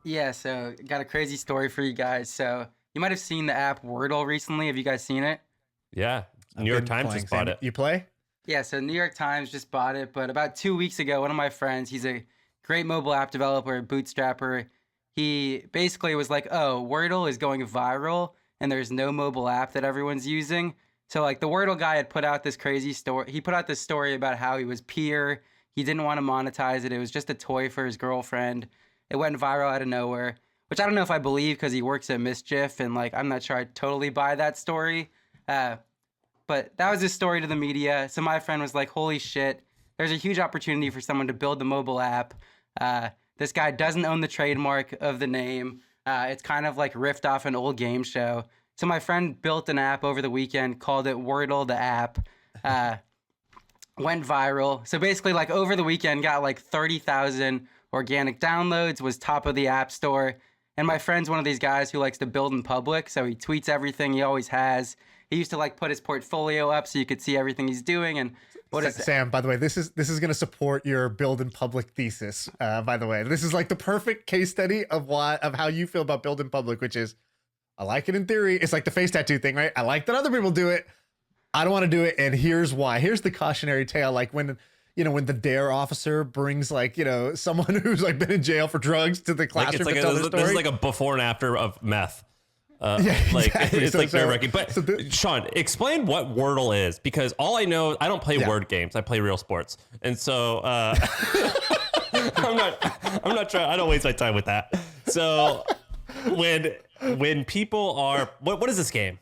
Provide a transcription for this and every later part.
Yeah, so got a crazy story for you guys. So you might have seen the app Wordle recently. Have you guys seen it? Yeah, I've New York been Times playing. just bought Sam, it. you play? Yeah, so New York Times just bought it, but about 2 weeks ago, one of my friends, he's a great mobile app developer, bootstrapper. He basically was like, "Oh, Wordle is going viral, and there's no mobile app that everyone's using." So like the Wordle guy had put out this crazy story. He put out this story about how he was peer. He didn't want to monetize it. It was just a toy for his girlfriend. It went viral out of nowhere, which I don't know if I believe because he works at Mischief, and like I'm not sure I totally buy that story. Uh, but that was his story to the media. So my friend was like, "Holy shit, there's a huge opportunity for someone to build the mobile app. This guy doesn't own the trademark of the name. It's kind of like riffed off an old game show." So my friend built an app over the weekend, called it Wordle the app. Uh, Went viral. So basically, like over the weekend, got like 30,000 organic downloads, was top of the app store. And my friend's one of these guys who likes to build in public, so he tweets everything, he always has. He used to like put his portfolio up so you could see everything he's doing. And what is Sam, by the way, this is going to support your build in public thesis. By the way, this is like the perfect case study of how you feel about build in public, which is I like it in theory. It's like the face tattoo thing, right? I like that other people do it. I don't want to do it, and here's why. Here's the cautionary tale. Like when when the dare officer brings like someone who's like been in jail for drugs to the classroom to tell their story. This is like a before and after of meth. Yeah, like exactly. it's like nerve wracking. But Shaan, explain what Wordle is, because all I know, I don't play word games. I play real sports, and so I'm not trying. I don't waste my time with that. So when people are what is this game?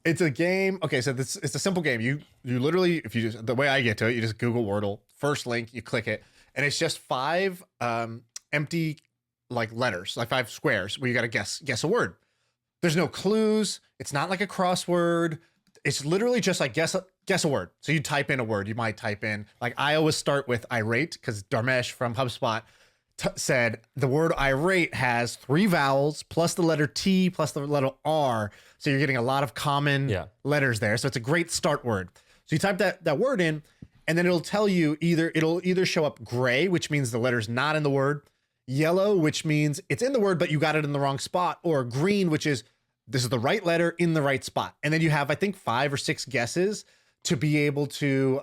It's a game. Okay, so it's a simple game. You literally, if you just the way I get to it, you just Google Wordle, first link, you click it, and it's just five empty like letters, like five squares where you got to guess a word. There's no clues. It's not like a crossword. It's literally just like guess a word. So you type in a word. You might type in, like I always start with irate because Dharmesh from HubSpot said the word irate has 3 vowels plus the letter T plus the letter R. So you're getting a lot of common letters there. So it's a great start word. So you type that word in, and then it'll tell you it'll either show up gray, which means the letter's not in the word, yellow, which means it's in the word, but you got it in the wrong spot, or green, which is this is the right letter in the right spot. And then you have, I think, 5 or 6 guesses to be able to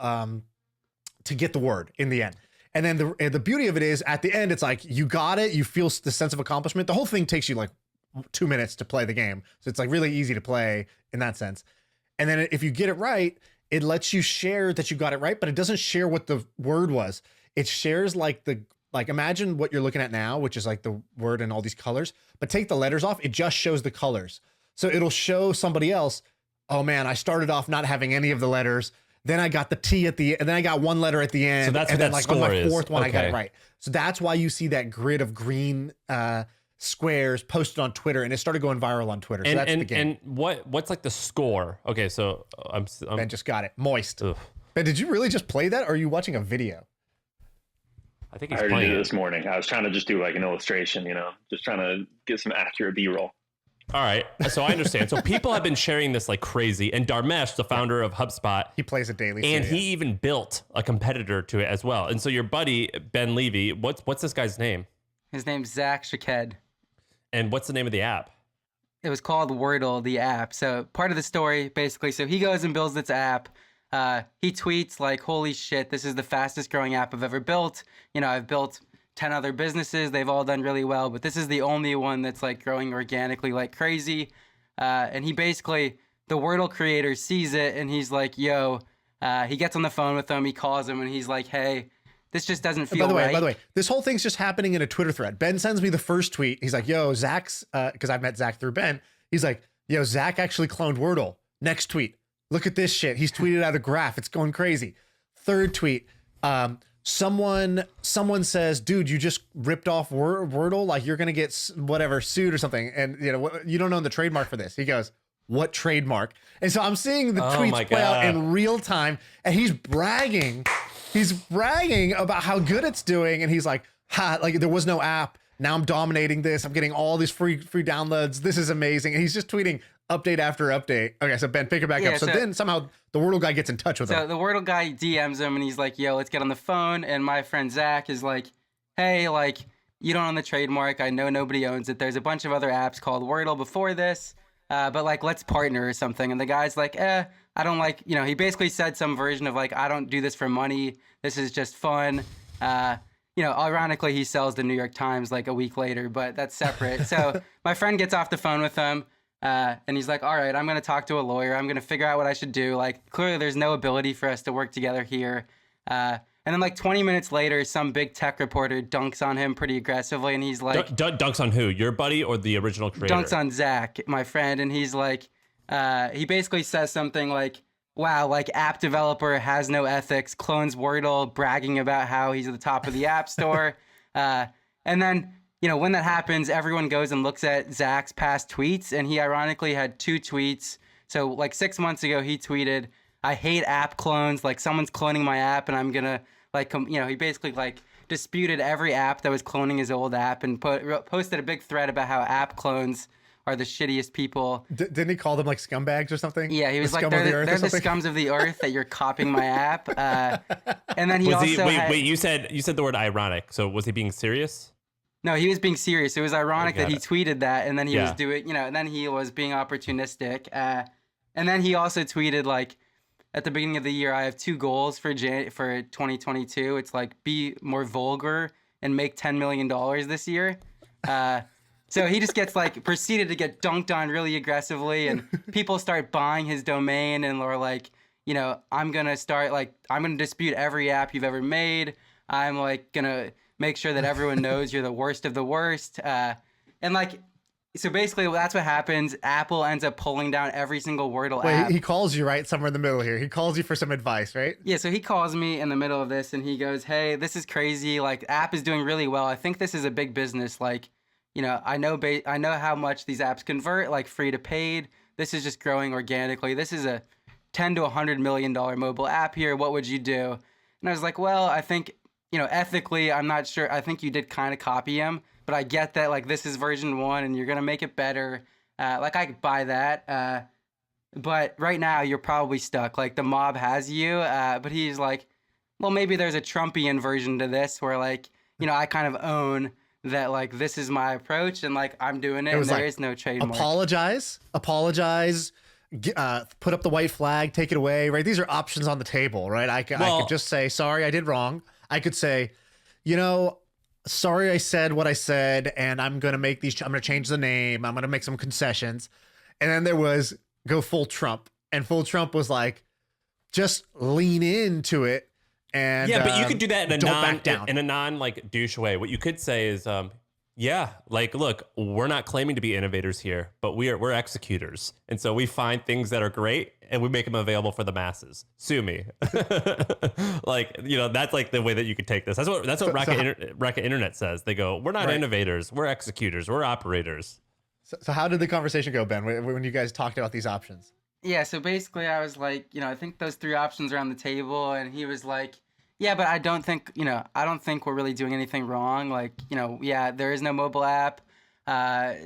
get the word in the end. And then the beauty of it is at the end, it's like you got it. You feel the sense of accomplishment. The whole thing takes you like 2 minutes to play the game. So it's like really easy to play in that sense. And then if you get it right, it lets you share that you got it right, but it doesn't share what the word was. It shares like imagine what you're looking at now, which is like the word and all these colors, but take the letters off. It just shows the colors. So it'll show somebody else, oh man, I started off not having any of the letters. Then I got the T at the end, and then I got one letter at the end. So that's and what then that like score on my is. fourth one, I got it right. So that's why you see that grid of green squares posted on Twitter, and it started going viral on Twitter. So that's the game. And what's like the score? Okay, so I'm Ben just got it. Moist. Ugh. Ben, did you really just play that, or are you watching a video? I think he's I already playing did it it. this morning. I was trying to just do like an illustration, just trying to get some accurate B-roll. All right, so I understand. So people have been sharing this like crazy, and Dharmesh, the founder of HubSpot, He plays it daily. and he even built a competitor to it as well. And so your buddy Ben Levy, what's this guy's name? His name's Zach Shaked. And what's the name of the app? It was called Wordle, the app. So part of the story, basically, so he goes and builds this app. He tweets like, "Holy shit, this is the fastest growing app I've ever built. I've built 10 other businesses. They've all done really well, but this is the only one that's like growing organically like crazy." And he basically, the Wordle creator sees it and he's like, "Yo," he gets on the phone with him. He calls him and he's like, "Hey, this just doesn't feel right." By the way, this whole thing's just happening in a Twitter thread. Ben sends me the first tweet. He's like, "Yo, Zach's," because I've met Zach through Ben. He's like, "Yo, Zach actually cloned Wordle." Next tweet, "Look at this shit. He's tweeted out a graph. It's going crazy." Third tweet, someone says, "Dude, you just ripped off Wordle. Like you're gonna get whatever sued or something, and you don't own the trademark for this." He goes, "What trademark?" And so I'm seeing the tweets play out in real time, and he's bragging. He's bragging about how good it's doing, and he's like, "Ha! Like there was no app. Now I'm dominating this. I'm getting all these free downloads. This is amazing." And he's just tweeting update after update. Okay, so Ben, pick it back up. So then somehow the Wordle guy gets in touch with him. So the Wordle guy DMs him and he's like, "Yo, let's get on the phone." And my friend Zach is like, "Hey, like, you don't own the trademark. I know nobody owns it. There's a bunch of other apps called Wordle before this, but like, let's partner or something. And the guy's like, I don't like, he basically said some version of like, I don't do this for money. This is just fun. Ironically, he sells the New York Times like a week later, but that's separate. So my friend gets off the phone with him, and he's like, all right, I'm going to talk to a lawyer. I'm going to figure out what I should do. Like, clearly there's no ability for us to work together here. And then like 20 minutes later, some big tech reporter dunks on him pretty aggressively. And he's like... Dunks on who? Your buddy or the original creator? Dunks on Zach, my friend. And he's like... he basically says something like, wow, like app developer has no ethics, clones Wordle, bragging about how he's at the top of the app store. And then, when that happens, everyone goes and looks at Zach's past tweets. And he ironically had 2 tweets. So like 6 months ago, he tweeted, I hate app clones. Like someone's cloning my app and I'm going to he basically like disputed every app that was cloning his old app and posted a big thread about how app clones are the shittiest people. Didn't he call them like scumbags or something? Yeah, he was like, they're the scums of the earth that you're copying my app. And then wait, you said the word ironic. So was he being serious? No, he was being serious. It was ironic that he it. tweeted that, and then he was doing, and then he was being opportunistic. And then he also tweeted like, at the beginning of the year, I have 2 goals for 2022. It's like be more vulgar and make $10 million this year. So he just gets like proceeded to get dunked on really aggressively, and people start buying his domain and are like, I'm going to dispute every app you've ever made. I'm like going to make sure that everyone knows you're the worst of the worst. So basically that's what happens. Apple ends up pulling down every single Wordle app. He calls you, right? Somewhere in the middle here. He calls you for some advice, right? Yeah, so he calls me in the middle of this and he goes, hey, this is crazy. Like, app is doing really well. I think this is a big business. Like, I know how much these apps convert, like free to paid. This is just growing organically. This is a $10 to $100 million mobile app here. What would you do? And I was like, well, I think, ethically, I'm not sure. I think you did kind of copy him, but I get that, like, this is version 1 and you're going to make it better. I could buy that. But right now you're probably stuck. Like, the mob has you. But he's like, well, maybe there's a Trumpian version to this where, like, I kind of own that, like, this is my approach and like I'm doing it, and there is no trademark. Apologize, put up the white flag, take it away, right? These are options on the table, right? I could just say, sorry, I did wrong. I could say, sorry, I said what I said, and I'm going to change the name. I'm going to make some concessions. And then there was go full Trump, and full Trump was like, just lean into it. And but you could do that in a non like douche way. What you could say is, like, look, we're not claiming to be innovators here, but we're executors, and so we find things that are great and we make them available for the masses. Sue me. That's like the way that you could take this. That's what Rocket Internet says. They go, we're not innovators, we're executors, we're operators. So how did the conversation go, Ben, when you guys talked about these options? Yeah, so basically I was like, I think those 3 options are on the table, and he was like, yeah, but I don't think we're really doing anything wrong. Like, there is no mobile app.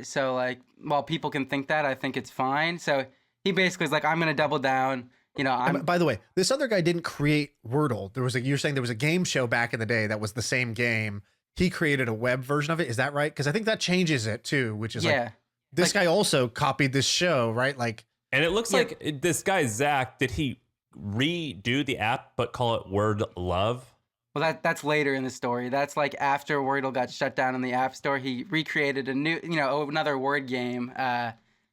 So like, while people can think that, I think it's fine. So he basically is like, I'm going to double down. By the way, this other guy didn't create Wordle. You're saying there was a game show back in the day that was the same game. He created a web version of it. Is that right? Because I think that changes it too, which is like, this guy also copied this show, right? Like, and it looks like this guy, Zach, did he redo the app but call it Word Love? Well, that's later in the story. That's like after Wordle got shut down in the App Store, he recreated a new, another word game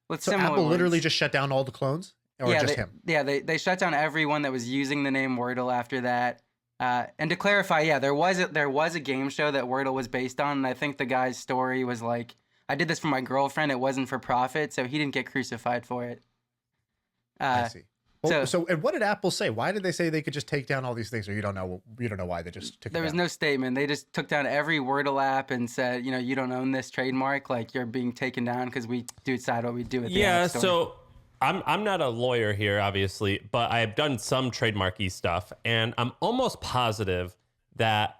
with so similar Apple words. Literally just shut down all the clones, or just him? Yeah, they shut down everyone that was using the name Wordle after that. And to clarify, there was a game show that Wordle was based on, and I think the guy's story was like, I did this for my girlfriend. It wasn't for profit, so he didn't get crucified for it. I see. Well, so and what did Apple say? Why did they say they could just take down all these things? Or you don't know why they just took it down? There was no statement. They just took down every Wordle app and said, you don't own this trademark. Like, you're being taken down because we decide what we do with the App Store. So I'm not a lawyer here, obviously, but I have done some trademarky stuff, and I'm almost positive that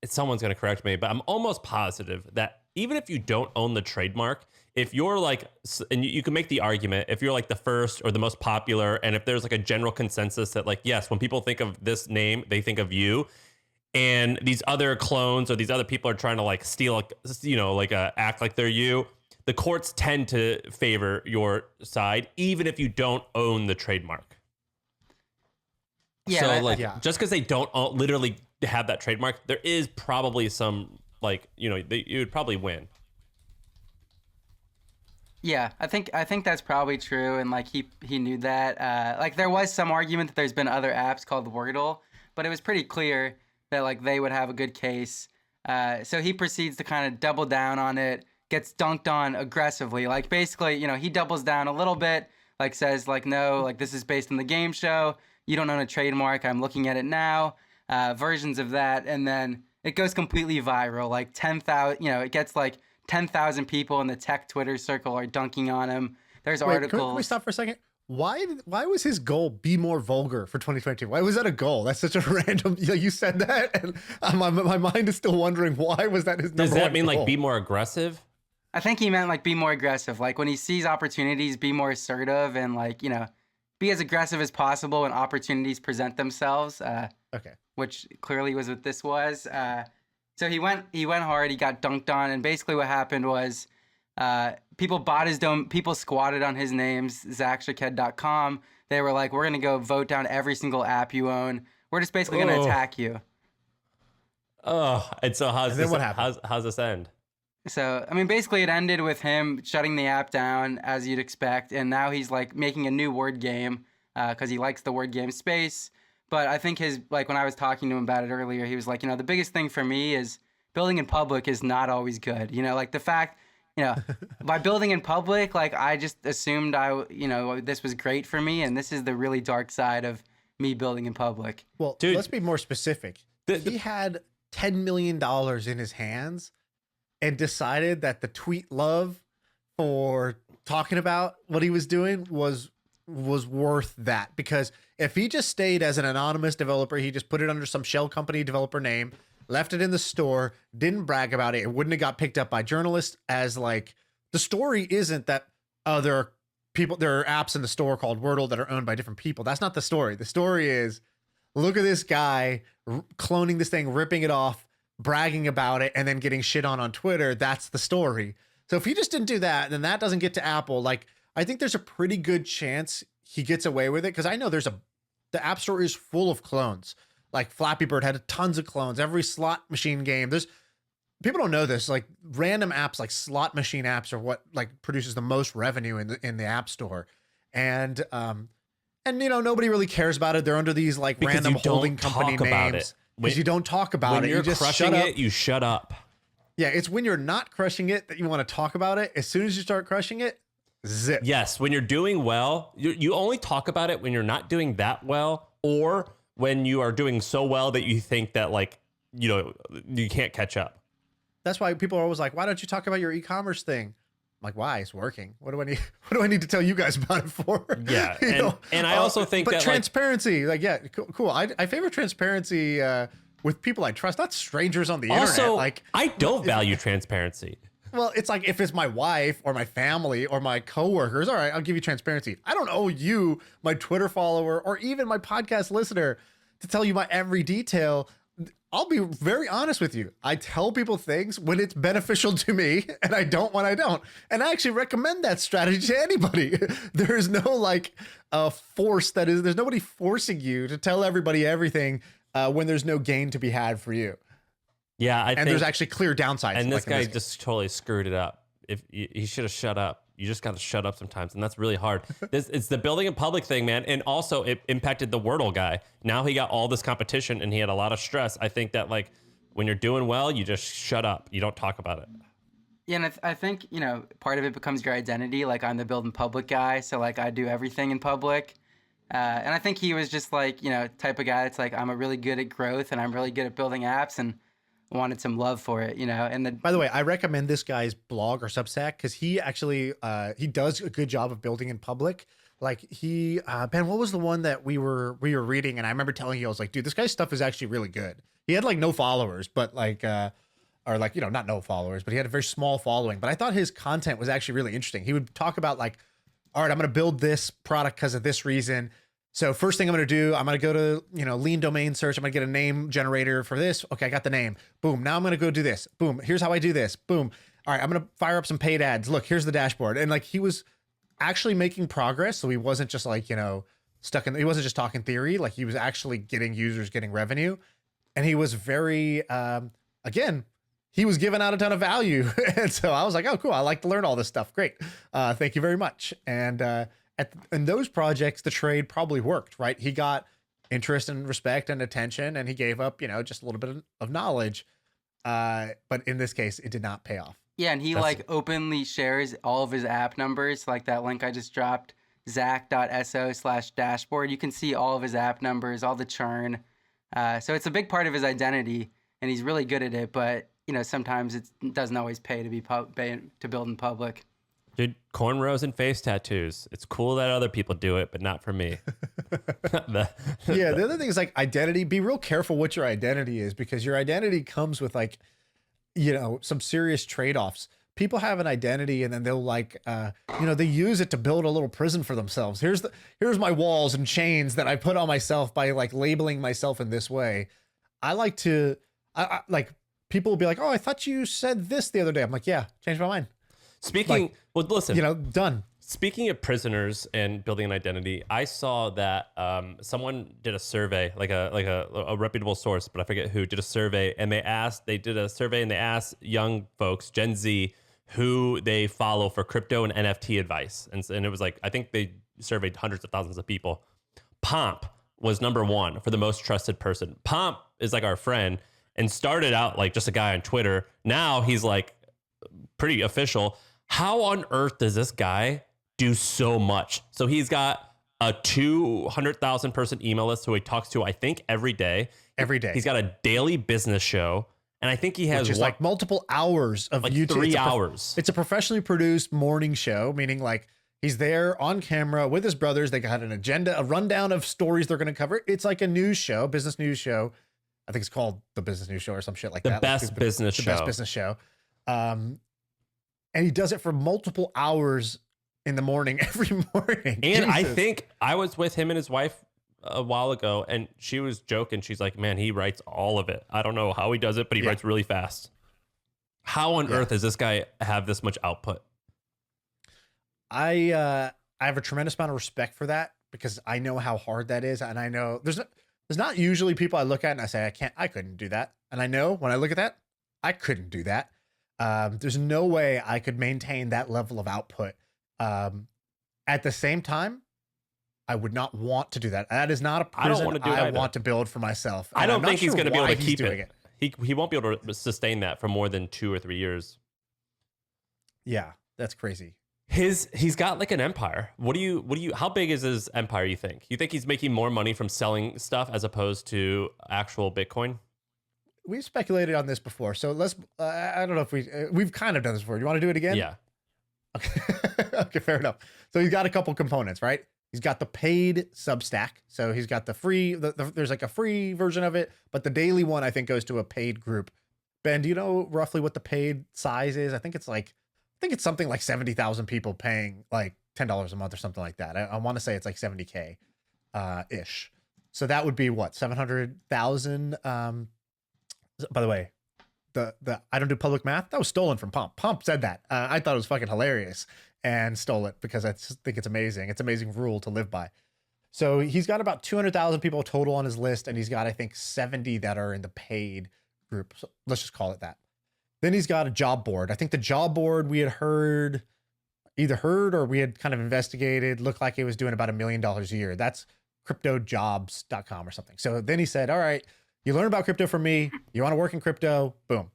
someone's going to correct me, but I'm almost positive that even if you don't own the trademark, if you're like, and you can make the argument, if you're like the first or the most popular, and if there's like a general consensus that like, yes, when people think of this name, they think of you. and these other clones or these other people are trying to like steal, act like they're you, the courts tend to favor your side, even if you don't own the trademark. Yeah, So just because they don't literally have that trademark, there is probably some you would probably win. Yeah, I think that's probably true, and like he knew that. Like there was some argument that there's been other apps called Wordle, but it was pretty clear that like they would have a good case. So he proceeds to kind of double down on it, gets dunked on aggressively. Like basically, he doubles down a little bit, like says like no, like this is based on the game show. You don't own a trademark. I'm looking at it now. Versions of that, and then it goes completely viral. Like 10,000, it gets like 10,000 people in the tech Twitter circle are dunking on him. There's articles. Can we stop for a second? Why was his goal be more vulgar for 2022? Why was that a goal? That's such a random. You said that, and my mind is still wondering why was that his. Does that mean goal? like be more aggressive? I think he meant like be more aggressive. Like when he sees opportunities, be more assertive and like be as aggressive as possible when opportunities present themselves. Okay. Which clearly was what this was. So he went hard. He got dunked on, and basically what happened was people bought his people squatted on his names, ZachShaked.com. They were like, we're going to go vote down every single app you own. We're just basically going to attack you. Oh, and so what happened? How's this end? So, I mean, basically it ended with him shutting the app down, as you'd expect, and now he's like making a new word game because he likes the word game space. But I think when I was talking to him about it earlier, he was like, the biggest thing for me is building in public is not always good. Like the fact, by building in public, like I just assumed this was great for me. And this is the really dark side of me building in public. Well, dude, let's be more specific. He had $10 million in his hands and decided that the tweet love for talking about what he was doing was worth that, because if he just stayed as an anonymous developer, he just put it under some shell company developer name, left it in the store, didn't brag about it, it wouldn't have got picked up by journalists. As like, the story isn't that there are apps in the store called Wordle that are owned by different people. That's not the story. The story is, look at this guy cloning this thing, ripping it off, bragging about it, and then getting shit on Twitter. That's the story. So if he just didn't do that, then that doesn't get to Apple. Like, I think there's a pretty good chance he gets away with it, because I know the App Store is full of clones. Like Flappy Bird had tons of clones. Every slot machine game, people don't know this. Like random apps, like slot machine apps, are what like produces the most revenue in the App Store, and nobody really cares about it. They're under these like Because random you don't holding company talk about names. it. Because you don't talk about when it. you're You just crushing shut up. it, you shut up. Yeah, it's when you're not crushing it that you want to talk about it. As soon as you start crushing it, zip. Yes, when you're doing well, you only talk about it when you're not doing that well, or when you are doing so well that you think that you can't catch up. That's why people are always like, why don't you talk about your e-commerce thing? I'm like, why? It's working. What do I need to tell you guys about it for? Yeah. And I also think but that transparency, cool. I favor transparency with people I trust, not strangers on the internet. also, Like, I don't value transparency. well, it's like if it's my wife or my family or my coworkers, all right, I'll give you transparency. I don't owe you, my Twitter follower, or even my podcast listener, to tell you my every detail. I'll be very honest with you. I tell people things when it's beneficial to me, and I don't when I don't. And I actually recommend that strategy to anybody. There is no there's nobody forcing you to tell everybody everything when there's no gain to be had for you. Yeah, and there's actually clear downsides. And this guy just totally screwed it up. If he should have shut up. You just got to shut up sometimes, and that's really hard. It's the building in public thing, man. And also, it impacted the Wordle guy. Now he got all this competition, and he had a lot of stress. I think that when you're doing well, you just shut up. You don't talk about it. Yeah, and I think part of it becomes your identity. Like I'm the build in public guy, so like I do everything in public. And I think he was just like type of guy that's like, I'm really good at growth, and I'm really good at building apps, and wanted some love for it, and then by the way, I recommend this guy's blog or Substack, because he actually he does a good job of building in public. Like he Ben, what was the one that we were reading, and I remember telling you, I was like, dude, this guy's stuff is actually really good. He had like no followers, but not no followers, but he had a very small following, but I thought his content was actually really interesting. He would talk about like, all right, I'm going to build this product because of this reason. So first thing I'm going to do, I'm going to go to, lean domain search. I'm going to get a name generator for this. Okay, I got the name. Boom. Now I'm going to go do this. Boom. Here's how I do this. Boom. All right, I'm going to fire up some paid ads. Look, here's the dashboard. And like he was actually making progress. So he wasn't just like, he wasn't just talking theory. Like he was actually getting users, getting revenue. And he was very, again, he was giving out a ton of value. And so I was like, oh, cool. I like to learn all this stuff. Great. Thank you very much. And, in those projects, the trade probably worked, right? He got interest and respect and attention, and he gave up, just a little bit of knowledge. But in this case, it did not pay off. Yeah, and he openly shares all of his app numbers, like that link I just dropped, zach.so/dashboard. You can see all of his app numbers, all the churn. So it's a big part of his identity, and he's really good at it. But sometimes it doesn't always pay to to build in public. Dude, cornrows and face tattoos. It's cool that other people do it, but not for me. The other thing is like identity. Be real careful what your identity is, because your identity comes with like, some serious trade-offs. People have an identity and then they'll they use it to build a little prison for themselves. Here's my walls and chains that I put on myself by like labeling myself in this way. I like to, people will be like, oh, I thought you said this the other day. I'm like, yeah, changed my mind. Speaking, well, listen, done. Speaking of prisoners and building an identity, I saw that someone did a survey, like a reputable source, but I forget who, did a survey, and they asked young folks, Gen Z, who they follow for crypto and NFT advice. And it was like, I think they surveyed hundreds of thousands of people. Pomp was number one for the most trusted person. Pomp is like our friend and started out like just a guy on Twitter. Now he's like pretty official. How on earth does this guy do so much? So he's got a 200,000 person email list who he talks to, I think, every day. Every day. He's got a daily business show. And I think he has like multiple hours of like YouTube. 3 hours. It's a professionally produced morning show, meaning like he's there on camera with his brothers. They got an agenda, a rundown of stories they're going to cover. It's like a news show, business news show. I think it's called the Business News Show or some shit like that. The best business show. And he does it for multiple hours in the morning, every morning. And I think I was with him and his wife a while ago, and she was joking. She's like, man, he writes all of it. I don't know how he does it, but he writes really fast. How on earth does this guy have this much output? I have a tremendous amount of respect for that, because I know how hard that is. And I know there's not usually people I look at and I say, I couldn't do that. And I know when I look at that, I couldn't do that. There's no way I could maintain that level of output. At the same time, I would not want to do that. That is not a prison I want to build for myself. I don't think he's going to be able to keep it. He won't be able to sustain that for more than 2 or 3 years. Yeah, that's crazy. He's got like an empire. How big is his empire, you think? You think he's making more money from selling stuff as opposed to actual Bitcoin? We've speculated on this before, so let's. I don't know if we've kind of done this before. Do you want to do it again? Yeah. Okay. Okay, fair enough. So he's got a couple components, right? He's got the paid Substack, so he's got the free. There's like a free version of it, but the daily one I think goes to a paid group. Ben, do you know roughly what the paid size is? I think it's something like 70,000 people paying like $10 a month or something like that. I want to say it's like 70K ish. So that would be what, 700,000. By the way, the I don't do public math. That was stolen from Pomp. Pomp said that. I thought it was fucking hilarious and stole it because I just think it's amazing. It's an amazing rule to live by. So he's got about 200,000 people total on his list, and he's got, I think, 70 that are in the paid group. So let's just call it that. Then he's got a job board. I think the job board we had either heard or we had kind of investigated, looked like it was doing about $1 million a year. That's cryptojobs.com or something. So then he said, all right, you learn about crypto from me. You want to work in crypto? Boom.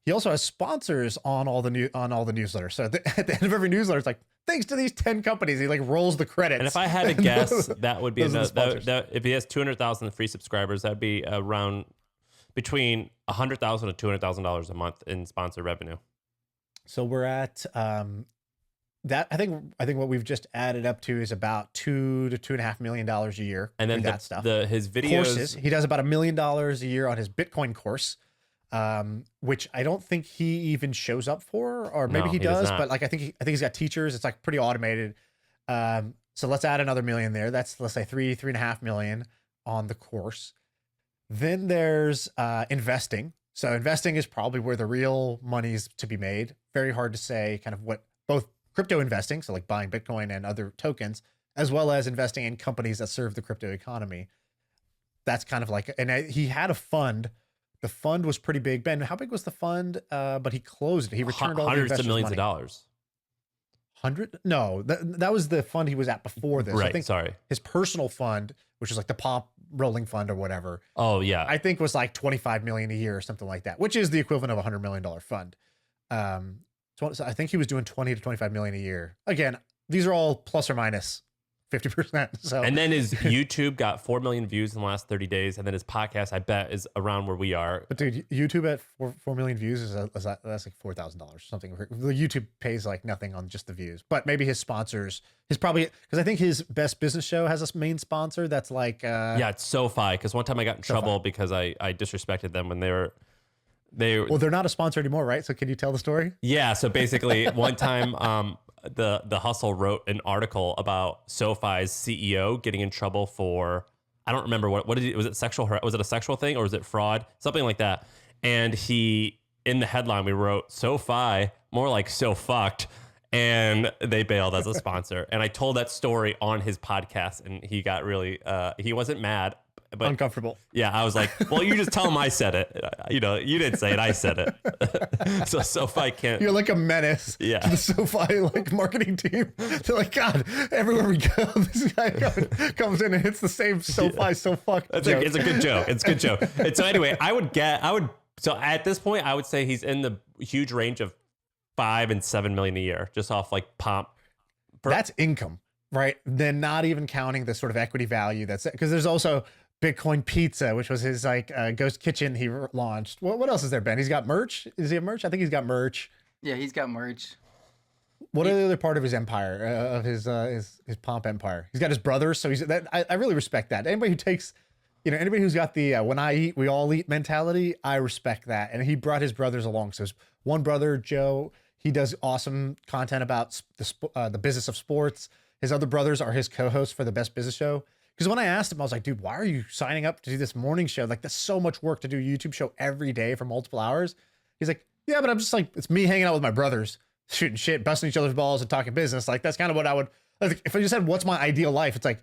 He also has sponsors on all the newsletters. So at the end of every newsletter, it's like, thanks to these 10 companies. He like rolls the credits. And if I had to guess, that would be if he has 200,000 free subscribers, that'd be around between $100,000 to $200,000 a month in sponsor revenue. So we're at that. I think what we've just added up to is about $2 to $2.5 million a year. And then that stuff. His videos, courses. He does about $1 million a year on his Bitcoin course, which I don't think he even shows up for, or maybe he does. But like I think he's got teachers. It's like pretty automated. So let's add another million there. That's, let's say 3.5 million on the course. Then there's investing. So investing is probably where the real money's to be made. Very hard to say kind of what both crypto investing, so like buying Bitcoin and other tokens, as well as investing in companies that serve the crypto economy. That's kind of like, and he had a fund. The fund was pretty big. Ben, how big was the fund? But he closed it. He returned all the hundreds of investors' millions money. of dollars. 100? No, that was the fund he was at before this. Right. I think Sorry. his personal fund, which is like the Pomp rolling fund or whatever, Oh yeah. I think was like 25 million a year or something like that, which is the equivalent of $100 million fund. So I think he was doing 20 to 25 million a year. Again, these are all plus or minus 50%. So And then his YouTube got 4 million views in the last 30 days, and then his podcast, I bet, is around where we are. but dude, YouTube at 4 million views that's like $4,000 or something. The YouTube pays like nothing on just the views, but maybe his sponsors, his probably, because I think his Best Business Show has a main sponsor that's like Yeah, it's SoFi. Because one time I got in trouble because I disrespected them when well, they're not a sponsor anymore, right? So can you tell the story? Yeah, so basically one time the Hustle wrote an article about SoFi's CEO getting in trouble for, I don't remember what did it, was it was it a sexual thing or was it fraud? Something like that. And he, in the headline we wrote SoFi, more like so fucked, and they bailed as a sponsor. And I told that story on his podcast and he got really he wasn't mad. But Uncomfortable. yeah, I was like, well, you just tell him I said it. You know, you didn't say it, I said it. So SoFi can't. You're like a menace Yeah. to the SoFi like marketing team. They're like, God, everywhere we go, this guy comes in and hits the same SoFi so fuck. It's a good joke. It's a good joke. And so anyway, so at this point, I would say he's in the huge range of 5 and 7 million a year, just off like Pomp. That's income, right? Then not even counting the sort of equity value that's, because there's also Bitcoin Pizza, which was his like ghost kitchen he launched. What else is there, Ben? He's got merch. Does he have merch? I think he's got merch. Yeah, he's got merch. What are the other part of his empire, of his Pomp empire? He's got his brothers, so I really respect that. Anybody who takes, anybody who's got the when I eat, we all eat mentality, I respect that. And he brought his brothers along. So his one brother, Joe, he does awesome content about the business of sports. His other brothers are his co-hosts for the Best Business Show. Because when I asked him, I was like, dude, why are you signing up to do this morning show? Like, that's so much work to do a YouTube show every day for multiple hours. He's like, yeah, but I'm just like, it's me hanging out with my brothers, shooting shit, busting each other's balls and talking business. Like, that's kind of what I would, like, if I just said, what's my ideal life? It's like,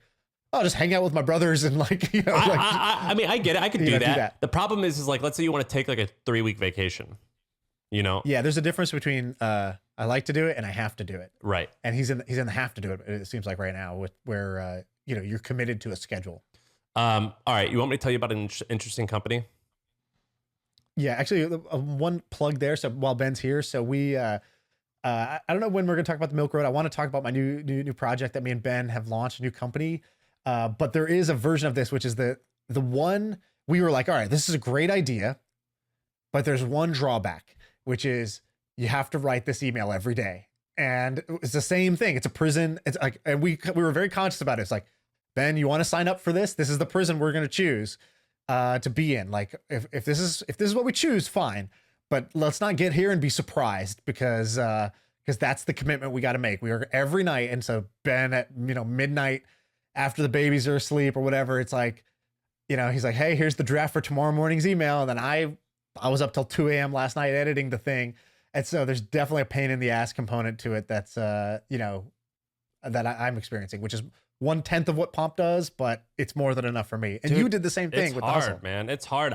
oh, just hang out with my brothers and like, I mean, I get it. I could do do that. that. The problem is like, let's say you want to take like a 3-week vacation, Yeah, there's a difference between I like to do it and I have to do it. Right. And he's in the have to do it. It seems like right now with where you're committed to a schedule. All right. You want me to tell you about an interesting company? Yeah, actually, one plug there. So while Ben's here, so we, I don't know when we're gonna talk about the Milk Road. I want to talk about my new project that me and Ben have launched, a new company. But there is a version of this, which is the one we were like, all right, this is a great idea, but there's one drawback, which is you have to write this email every day. And it's the same thing. It's a prison. It's like, and we were very conscious about it. It's like, Ben, you want to sign up for this? This is the prison we're going to choose to be in. Like, if this is what we choose, fine. But let's not get here and be surprised because that's the commitment we got to make. We are every night. And so Ben at, midnight after the babies are asleep or whatever, it's like, he's like, hey, here's the draft for tomorrow morning's email. And then I was up till 2 a.m. last night editing the thing. And so there's definitely a pain in the ass component to it that's, that I'm experiencing, which is 1/10 of what Pomp does, but it's more than enough for me. And Dude, you did the same thing it's with hard, the hustle. man. It's hard.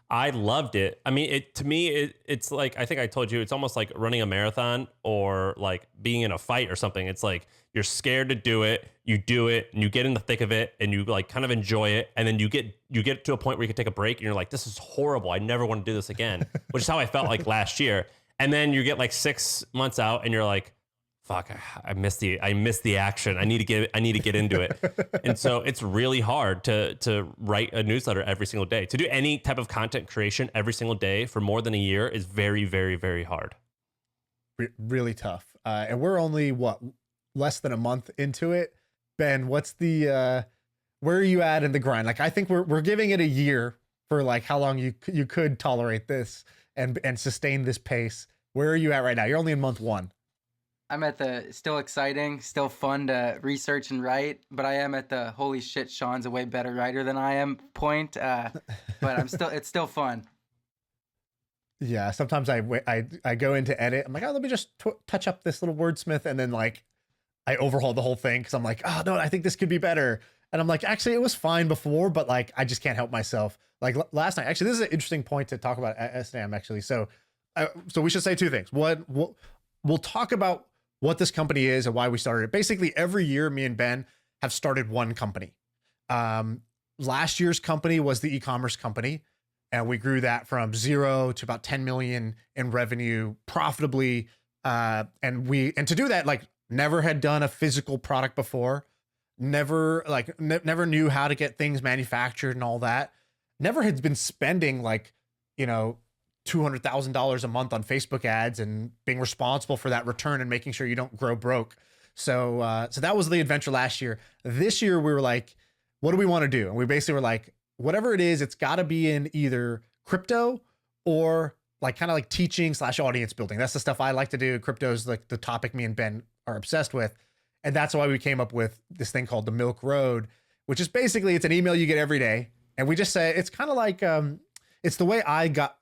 I loved it. I mean, it's like, I think I told you, it's almost like running a marathon or like being in a fight or something. It's like, you're scared to do it. You do it and you get in the thick of it and you like kind of enjoy it. And then you get to a point where you can take a break and you're like, this is horrible. I never want to do this again, which is how I felt like last year. And then you get like 6 months out and you're like, fuck, I missed the action. I need to get into it. And so it's really hard to write a newsletter every single day. To do any type of content creation every single day for more than a year is very, very, very hard. Really tough. And we're only less than a month into it. Ben, what's the where are you at in the grind? Like, I think we're giving it a year for like how long you could tolerate this and sustain this pace. Where are you at right now? You're only in month 1. I'm at the still exciting, still fun to research and write, but I am at the holy shit, Shaan's a way better writer than I am point. But it's still fun. Yeah, sometimes I go into edit. I'm like, oh, let me just touch up this little wordsmith, and then like I overhaul the whole thing because I'm like, oh no, I think this could be better. And I'm like, actually, it was fine before, but like I just can't help myself. Like last night, actually, this is an interesting point to talk about at SNAM actually. So we should say two things. We'll talk about what this company is and why we started it. Basically, every year, me and Ben have started one company. Last year's company was the e-commerce company. And we grew that from 0 to about 10 million in revenue profitably. And to do that, like never had done a physical product before, never knew how to get things manufactured and all that. Never had been spending like, $200,000 a month on Facebook ads and being responsible for that return and making sure you don't grow broke. So that was the adventure last year. This year we were like, what do we want to do? And we basically were like, whatever it is, it's got to be in either crypto or like kind of like teaching / audience building. That's the stuff I like to do. Crypto is like the topic me and Ben are obsessed with. And that's why we came up with this thing called the Milk Road, which is basically, it's an email you get every day. And we just say, it's kind of like, it's the way I got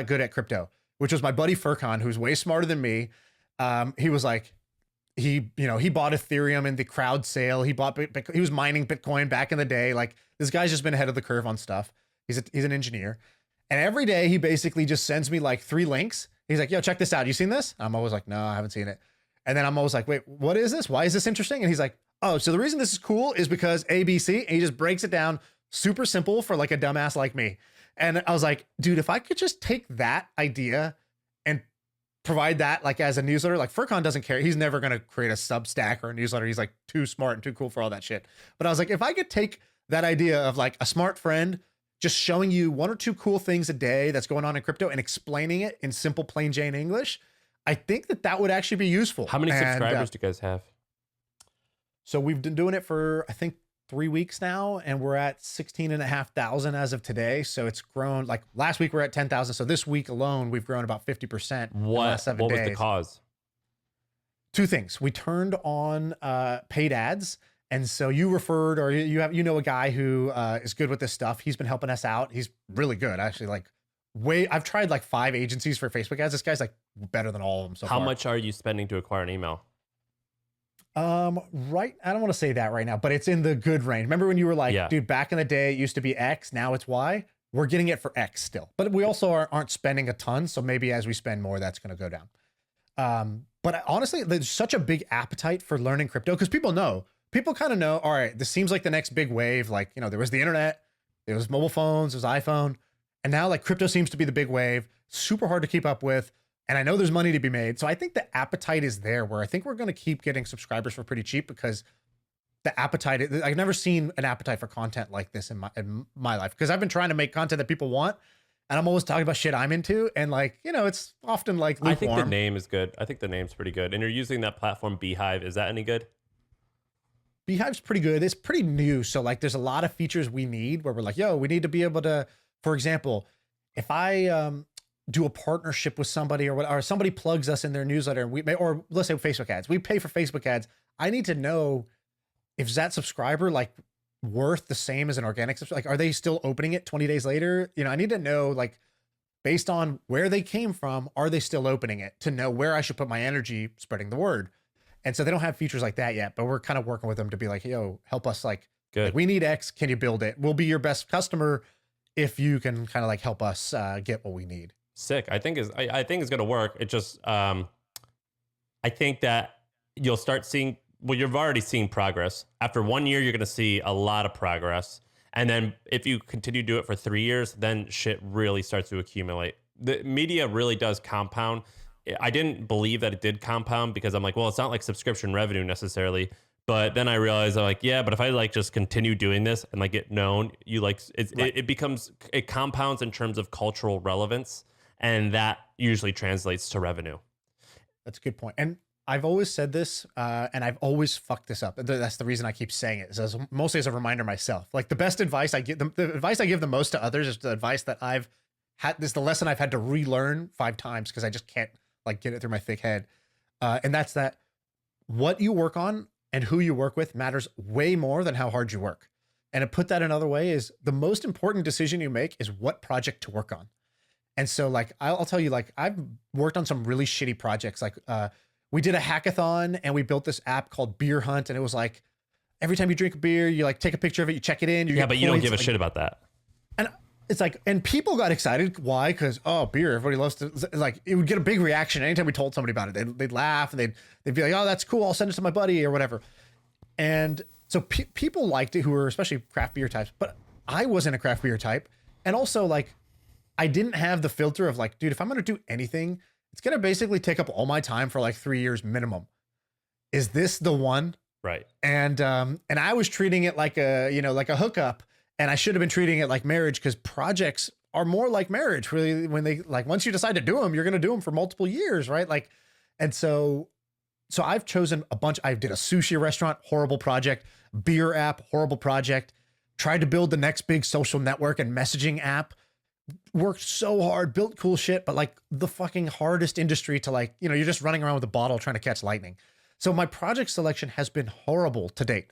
good at crypto, which was my buddy Furkan, who's way smarter than me. He was like, he bought Ethereum in the crowd sale. He was mining Bitcoin back in the day. Like this guy's just been ahead of the curve on stuff. He's an engineer. And every day he basically just sends me like 3 links. He's like, yo, check this out. You seen this? I'm always like, no, I haven't seen it. And then I'm always like, wait, what is this? Why is this interesting? And he's like, oh, so the reason this is cool is because ABC. And he just breaks it down super simple for like a dumbass like me. And I was like, dude, if I could just take that idea and provide that like as a newsletter, like Furkan doesn't care. He's never going to create a Substack or a newsletter. He's like too smart and too cool for all that shit. But I was like, if I could take that idea of like a smart friend just showing you 1 or 2 cool things a day that's going on in crypto and explaining it in simple, plain Jane English, I think that would actually be useful. How many subscribers do you guys have? So we've been doing it for, I think, 3 weeks now, and we're at 16,500 as of today. So it's grown. Like last week, we're at 10,000. So this week alone, we've grown about 50%. In the last 7 days. What was the cause? 2 things. We turned on paid ads. And so you referred, or you know a guy who is good with this stuff. He's been helping us out. He's really good, actually. Like I've tried like 5 agencies for Facebook ads. This guy's like better than all of them so far. How much are you spending to acquire an email? Right. I don't want to say that right now, but it's in the good range. Remember when you were like, dude, back in the day, it used to be X, now it's Y. We're getting it for X still, but we also aren't spending a ton. So maybe as we spend more, that's going to go down. But honestly, there's such a big appetite for learning crypto because people kind of know, all right, this seems like the next big wave. Like, there was the internet, there was mobile phones, there was iPhone, and now like crypto seems to be the big wave, super hard to keep up with. And I know there's money to be made. So I think the appetite is there where I think we're going to keep getting subscribers for pretty cheap because the appetite, I've never seen an appetite for content like this in my life. Because I've been trying to make content that people want. And I'm always talking about shit I'm into. And like, it's often like lukewarm. I think the name is good. I think the name's pretty good. And you're using that platform Beehive. Is that any good? Beehive's pretty good. It's pretty new. So like there's a lot of features we need where we're like, yo, we need to be able to, for example, if I do a partnership with somebody or somebody plugs us in their newsletter and or let's say Facebook ads, we pay for Facebook ads. I need to know if that subscriber like worth the same as an organic subscriber. Like, are they still opening it 20 days later? I need to know like based on where they came from, are they still opening it to know where I should put my energy spreading the word. And so they don't have features like that yet, but we're kind of working with them to be like, yo, help us good. Like, we need X. Can you build it? We'll be your best customer if you can kind of like help us get what we need. Sick. I think it's going to work. It just, I think that you'll start seeing, well, you've already seen progress. After 1 year, you're going to see a lot of progress. And then if you continue to do it for 3 years, then shit really starts to accumulate. The media really does compound. I didn't believe that it did compound because I'm like, well, it's not like subscription revenue necessarily. But then I realized I'm like, yeah, but if I like just continue doing this and like get known, it compounds in terms of cultural relevance. And that usually translates to revenue. That's a good point. And I've always said this, and I've always fucked this up. That's the reason I keep saying it. Is mostly as a reminder myself. Like the best advice I give, the advice I give the most to others is the advice that I've had. This is the lesson I've had to relearn 5 times because I just can't like get it through my thick head. And that's that what you work on and who you work with matters way more than how hard you work. And to put that another way is the most important decision you make is what project to work on. And so like, I'll tell you, like I've worked on some really shitty projects. Like we did a hackathon and we built this app called Beer Hunt. And it was like, every time you drink a beer, you like take a picture of it, you check it in. You Yeah, get but you don't points, give a like, shit about that. And it's like, and people got excited. Why? Because, oh, beer, everybody loves to, like, it would get a big reaction anytime we told somebody about it. They'd laugh and they'd be like, oh, that's cool. I'll send it to my buddy or whatever. And so people liked it who were especially craft beer types, but I wasn't a craft beer type. And also like, I didn't have the filter of like, dude, if I'm going to do anything, it's going to basically take up all my time for like 3 years minimum. Is this the one? Right. And I was treating it like like a hookup, and I should have been treating it like marriage, because projects are more like marriage, really. When they like, once you decide to do them, you're going to do them for multiple years. Right. Like, and so I've chosen a bunch. I did a sushi restaurant, horrible project, beer app, horrible project, tried to build the next big social network and messaging app, worked so hard, built cool shit, but like the fucking hardest industry to like, you're just running around with a bottle trying to catch lightning. So my project selection has been horrible to date.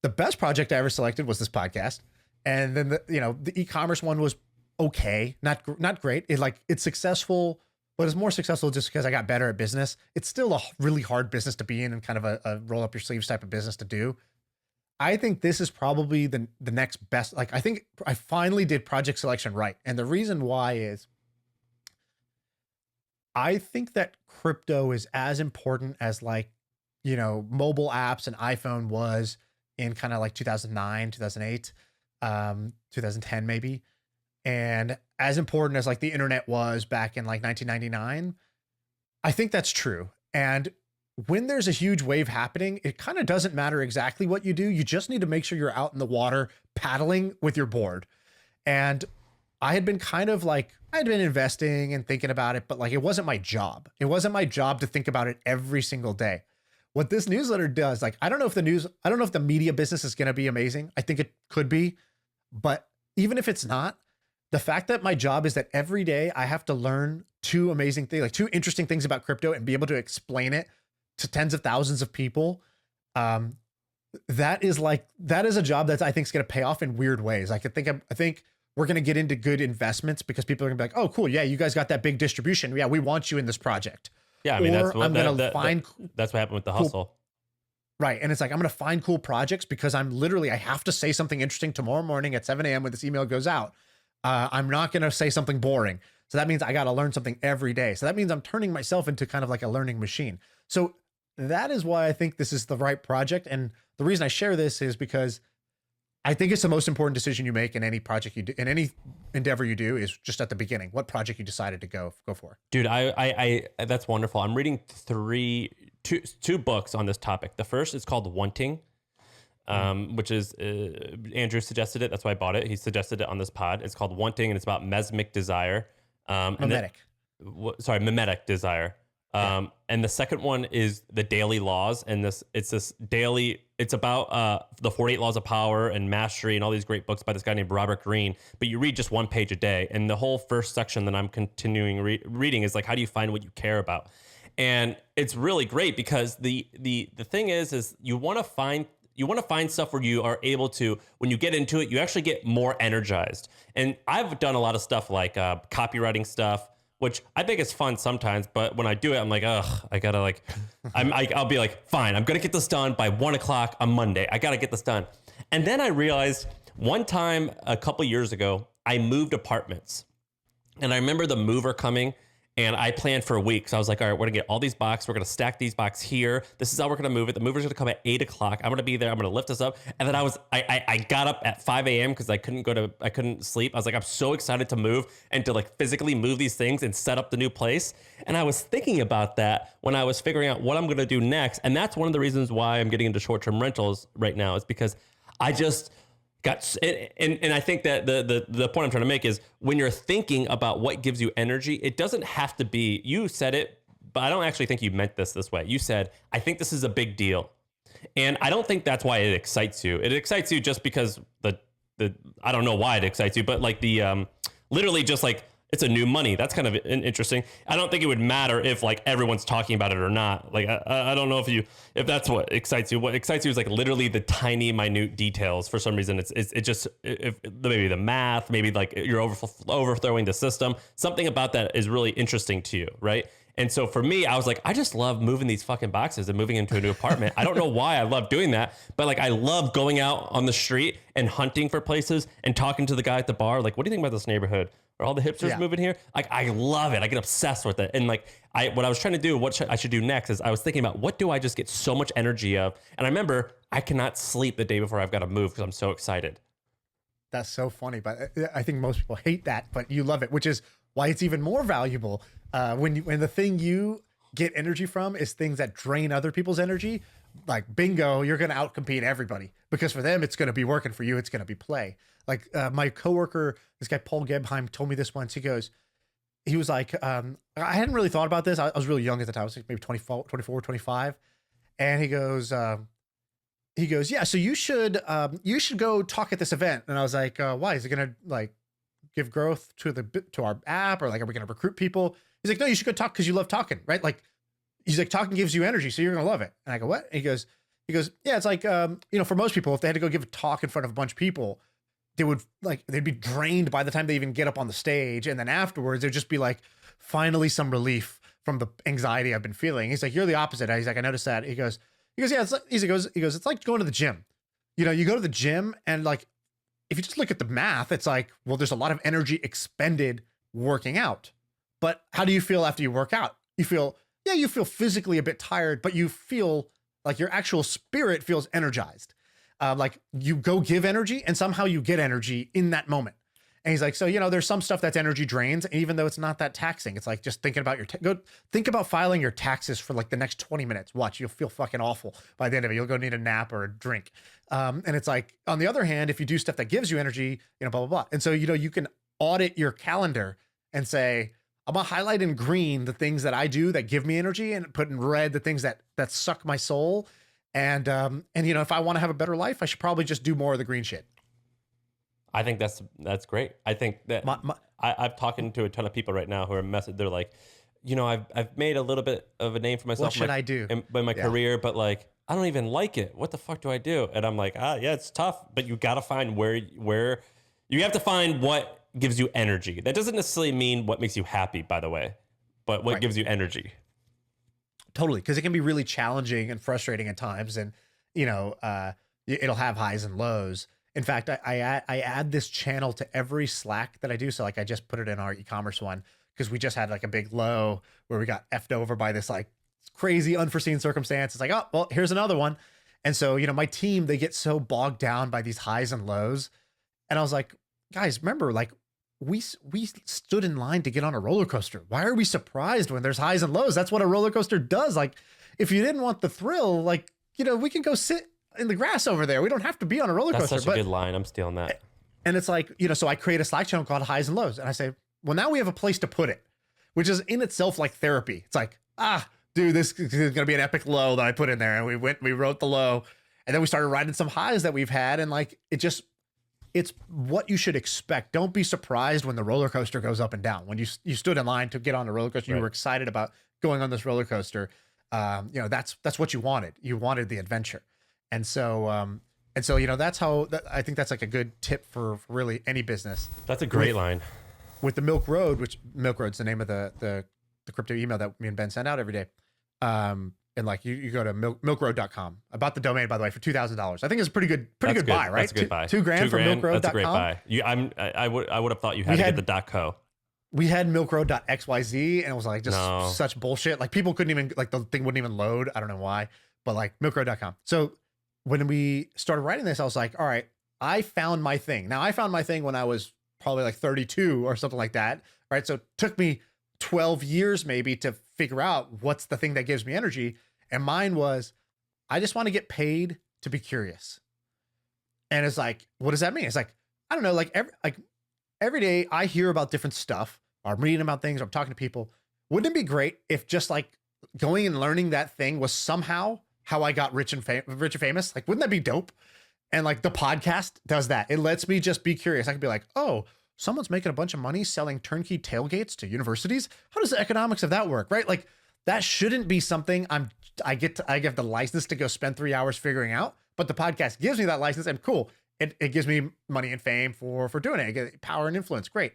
The best project I ever selected was this podcast. And then the e-commerce one was okay, not great. It's successful, but it's more successful just because I got better at business. It's still a really hard business to be in, and kind of a roll up your sleeves type of business to do. I think this is probably the next best. Like, I think I finally did project selection right. And the reason why is I think that crypto is as important as like, mobile apps and iPhone was in kind of like 2009, 2008, 2010 maybe. And as important as like the internet was back in like 1999, I think that's true. And when there's a huge wave happening, it kind of doesn't matter exactly what you do. You just need to make sure you're out in the water paddling with your board. And I had been investing and thinking about it, but like, it wasn't my job. It wasn't my job to think about it every single day. What this newsletter does, like, I don't know if the media business is going to be amazing. I think it could be, but even if it's not, the fact that my job is that every day I have to learn two amazing things, like two interesting things about crypto, and be able to explain it to tens of thousands of people. That is a job that I think is going to pay off in weird ways. Like, I think we're going to get into good investments because people are gonna be like, oh, cool. Yeah. You guys got that big distribution. Yeah. We want you in this project. Yeah. I mean, that's what happened with the hustle. Right. And it's like, I'm going to find cool projects because I have to say something interesting tomorrow morning at 7 a.m. when this email goes out. I'm not going to say something boring. So that means I got to learn something every day. So that means I'm turning myself into kind of like a learning machine. So that is why I think this is the right project. And the reason I share this is because I think it's the most important decision you make in any project you do, in any endeavor you do, is just at the beginning, what project you decided to go for. Dude, I that's wonderful. I'm reading two books on this topic. The first is called Wanting, which is Andrew suggested it. That's why I bought it. He suggested it on this pod. It's called Wanting, and it's about mesmic desire. Mimetic desire. And the second one is The Daily Laws, and it's about the 48 Laws of Power and Mastery and all these great books by this guy named Robert Greene, but you read just one page a day. And the whole first section that I'm continuing reading is like, how do you find what you care about? And it's really great because the thing is you want to find stuff where you are able to, when you get into it, you actually get more energized. And I've done a lot of stuff like copywriting stuff, which I think is fun sometimes, but when I do it, I'm like, ugh, I gotta like, I'll be like, fine, I'm gonna get this done by 1 o'clock on Monday. I gotta get this done. And then I realized one time a couple years ago, I moved apartments, and I remember the mover coming, and I planned for a week. So I was like, all right, we're gonna get all these boxes. We're gonna stack these boxes here. This is how we're gonna move it. The mover's gonna come at 8 o'clock. I'm gonna be there. I'm gonna lift this up. And then I got up at 5 a.m. because I couldn't sleep. I was like, I'm so excited to move and to like physically move these things and set up the new place. And I was thinking about that when I was figuring out what I'm gonna do next. And that's one of the reasons why I'm getting into short-term rentals right now, is because I just and I think that the point I'm trying to make is, when you're thinking about what gives you energy, it doesn't have to be, you said it, but I don't actually think you meant this way. You said, I think this is a big deal. And I don't think that's why it excites you. It excites you just because I don't know why it excites you, but like literally just like, It's a new money. That's kind of interesting. I don't think it would matter if like everyone's talking about it or not. Like I don't know if that's what excites you. What excites you is like literally the tiny minute details. For some reason, it just if maybe the math, maybe like you're overthrowing the system. Something about that is really interesting to you, right? And so for me, I was like, I just love moving these fucking boxes and moving into a new apartment. I don't know why I love doing that, but like I love going out on the street and hunting for places and talking to the guy at the bar. Like, what do you think about this neighborhood? Are all the hipsters moving here? Like, I love it. I get obsessed with it. And like, what I was trying to do, I should do next is I was thinking about what do I just get so much energy of? And I remember I cannot sleep the day before I've got to move because I'm so excited. That's so funny, but I think most people hate that, but you love it, which is why it's even more valuable. When the thing you get energy from is things that drain other people's energy, like bingo, you're going to outcompete everybody because for them, it's going to be working. For you, it's going to be play. Like my coworker, this guy, Paul Gebheim, told me this once. He was like, I hadn't really thought about this. I was really young at the time. I was like maybe 24, 25. And he goes, yeah, so you should go talk at this event. And I was like, why? Is it going to like give growth to our app, or like, are we going to recruit people? He's like, no, you should go talk because you love talking, right? Like, he's like, talking gives you energy, so you're going to love it. And I go, what? And he goes, yeah, it's like, for most people, if they had to go give a talk in front of a bunch of people, they'd be drained by the time they even get up on the stage. And then afterwards, there'd just be like, finally some relief from the anxiety I've been feeling. He's like, you're the opposite. He's like, I noticed that. He goes, yeah, it's like, it's like going to the gym. You go to the gym and like, if you just look at the math, it's like, well, there's a lot of energy expended working out. But how do you feel after you work out? You feel physically a bit tired, but you feel like your actual spirit feels energized. Like you go give energy and somehow you get energy in that moment. And he's like, so, there's some stuff that's energy drains, and even though it's not that taxing, it's like just thinking about go think about filing your taxes for like the next 20 minutes. Watch, you'll feel fucking awful by the end of it. You'll go need a nap or a drink. And it's like, on the other hand, if you do stuff that gives you energy, blah, blah, blah. And so, you can audit your calendar and say, I'm gonna highlight in green the things that I do that give me energy, and put in red the things that suck my soul. And if I want to have a better life, I should probably just do more of the green shit. I think that's great. I think that I'm talking to a ton of people right now who are they're like, I've made a little bit of a name for myself. What should I do in my career? But like, I don't even like it. What the fuck do I do? And I'm like, yeah, it's tough, but you got to find where you have to find what gives you energy. That doesn't necessarily mean what makes you happy, by the way, but what gives you energy. Totally. Because it can be really challenging and frustrating at times. And, it'll have highs and lows. In fact, I add this channel to every Slack that I do. So like I just put it in our e-commerce one because we just had like a big low where we got effed over by this like crazy unforeseen circumstance. It's like, oh, well, here's another one. And so, my team, they get so bogged down by these highs and lows. And I was like, guys, remember, like we stood in line to get on a roller coaster. Why are we surprised when there's highs and lows? That's what a roller coaster does. Like if you didn't want the thrill, like, we can go sit in the grass over there. We don't have to be on a roller coaster. That's such a good line. I'm stealing that. And it's like, so I create a Slack channel called Highs and Lows. And I say, well, now we have a place to put it, which is in itself like therapy. It's like, dude, this is going to be an epic low that I put in there. And we wrote the low, and then we started writing some highs that we've had. And like, it's what you should expect. Don't be surprised when the roller coaster goes up and down. When you stood in line to get on the roller coaster, you were excited about going on this roller coaster. That's what you wanted. You wanted the adventure. And so, that's how I think that's like a good tip for really any business. That's a great line. With the Milk Road, which Milk Road's the name of the crypto email that me and Ben send out every day. And like you go to milkroad.com, about the domain, by the way, for $2,000. I think it's a pretty good buy, right? That's a good buy. $2,000 for milkroad.com. That's a great buy. I would have thought you had to get the .co. We had milkroad.xyz, and it was like just such bullshit. Like people couldn't even, like the thing wouldn't even load. I don't know why, but like milkroad.com. So when we started writing this, I was like, all right, I found my thing. Now I found my thing when I was probably like 32 or something like that. Right. So it took me 12 years maybe to figure out what's the thing that gives me energy. And mine was, I just want to get paid to be curious. And it's like, what does that mean? It's like, I don't know, like every day I hear about different stuff, or I'm reading about things, or I'm talking to people. Wouldn't it be great if just like going and learning that thing was somehow how I got rich and famous? Like, wouldn't that be dope? And like the podcast does that. It lets me just be curious. I could be like, oh, someone's making a bunch of money selling turnkey tailgates to universities. How does the economics of that work, right? Like that shouldn't be something I get the license to go spend 3 hours figuring out, but the podcast gives me that license and cool. It gives me money and fame for doing it. I get power and influence. Great.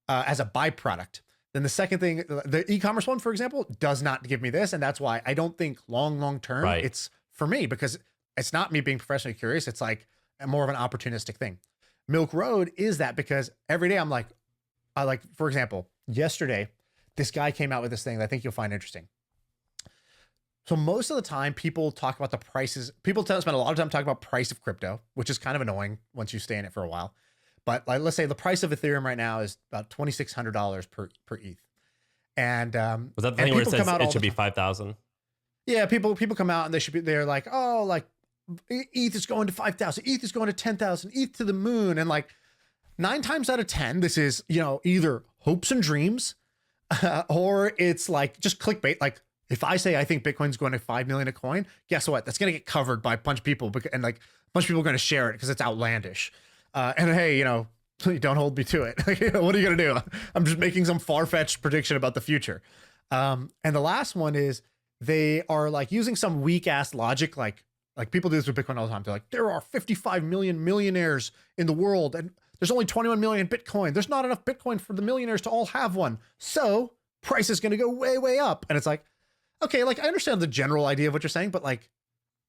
As a byproduct. Then the second thing, the e-commerce one, for example, does not give me this. And that's why I don't think long term it's for me, because it's not me being professionally curious. It's like more of an opportunistic thing. Milk Road is that, because every day I'm like, for example, yesterday, this guy came out with this thing that I think you'll find interesting. So most of the time people talk about the prices. People spend a lot of time talking about price of crypto, which is kind of annoying once you stay in it for a while. But like, let's say the price of Ethereum right now is about $2,600 per ETH. And was that the thing where it says it should be 5,000? Yeah, people come out and they're like, oh, like ETH is going to 5,000, ETH is going to 10,000, ETH to the moon. And like 9 times out of 10, this is, either hopes and dreams, or it's like just clickbait. Like if I say I think Bitcoin's going to 5 million a coin, guess what? That's going to get covered by a bunch of people, and like a bunch of people are going to share it because it's outlandish. And hey, don't hold me to it. What are you going to do? I'm just making some far-fetched prediction about the future. And the last one is they are like using some weak ass logic. Like people do this with Bitcoin all the time. They're like, there are 55 million millionaires in the world and there's only 21 million Bitcoin. There's not enough Bitcoin for the millionaires to all have one. So price is going to go way, way up. And it's like, okay, like I understand the general idea of what you're saying, but like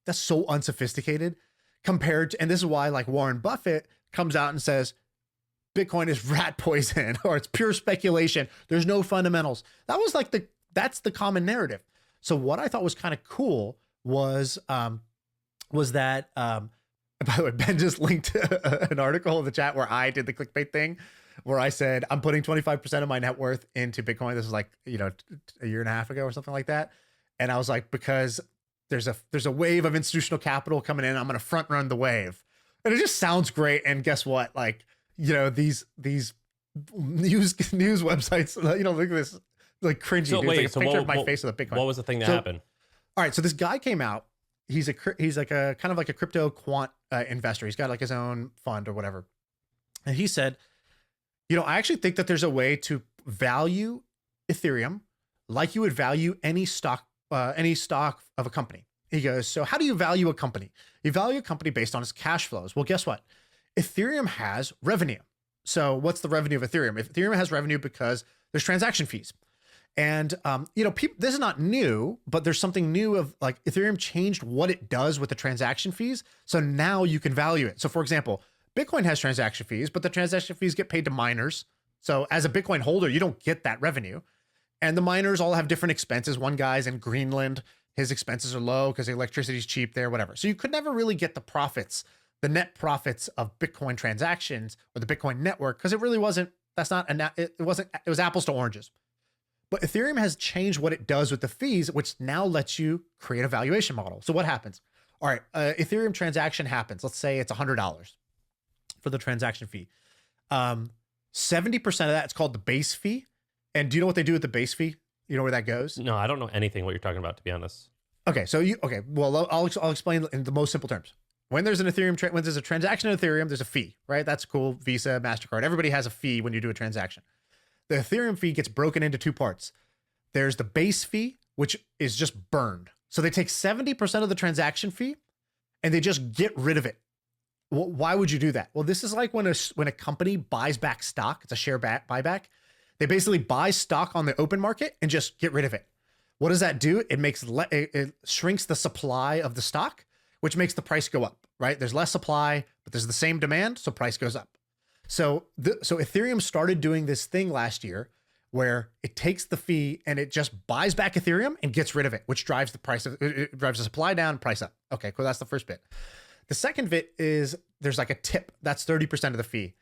that's so unsophisticated compared to, and this is why like Warren Buffett comes out and says, Bitcoin is rat poison or it's pure speculation. There's no fundamentals. That was like that's the common narrative. So what I thought was kind of cool was that, by the way, Ben just linked an article in the chat where I did the clickbait thing where I said, I'm putting 25% of my net worth into Bitcoin. This is like, a year and a half ago or something like that. And I was like, because there's a wave of institutional capital coming in, I'm going to front run the wave. And it just sounds great. And guess what? Like, these news websites, look at this, like cringy. So dude. wait, it's like a picture of my face with a Bitcoin. What was the thing that happened? All right. So this guy came out. He's like a kind of like a crypto quant investor. He's got like his own fund or whatever. And he said, I actually think that there's a way to value Ethereum like you would value any stock of a company. He goes, so how do you value a company? You value a company based on its cash flows. Well, guess what? Ethereum has revenue. So what's the revenue of Ethereum? Ethereum has revenue because there's transaction fees. And, this is not new, but there's something new of like Ethereum changed what it does with the transaction fees. So now you can value it. So for example, Bitcoin has transaction fees, but the transaction fees get paid to miners. So as a Bitcoin holder, you don't get that revenue. And the miners all have different expenses. One guy's in Greenland, his expenses are low because the electricity is cheap there, whatever. So you could never really get the net profits of Bitcoin transactions or the Bitcoin network, because it really wasn't, it was apples to oranges. But Ethereum has changed what it does with the fees, which now lets you create a valuation model. So what happens? All right, Ethereum transaction happens. Let's say it's $100 for the transaction fee. 70% of that, it's called the base fee. And do you know what they do with the base fee? You know where that goes? No, I don't know anything what you're talking about, to be honest. Okay, well, I'll explain in the most simple terms. When there's an Ethereum, when there's a transaction in Ethereum, there's a fee, right? That's cool. Visa, MasterCard, everybody has a fee when you do a transaction. The Ethereum fee gets broken into 2 parts. There's the base fee, which is just burned. So they take 70% of the transaction fee and they just get rid of it. Well, why would you do that? Well, this is like when a company buys back stock. It's a share buyback. They basically buy stock on the open market and just get rid of it. What does that do? It shrinks the supply of the stock, which makes the price go up, right? There's less supply, but there's the same demand, so price goes up. So Ethereum started doing this thing last year where it takes the fee and it just buys back Ethereum and gets rid of it, which drives the price it drives the supply down, price up. Okay, cool. That's the first bit. The second bit is there's like a tip. That's 30% of the fee.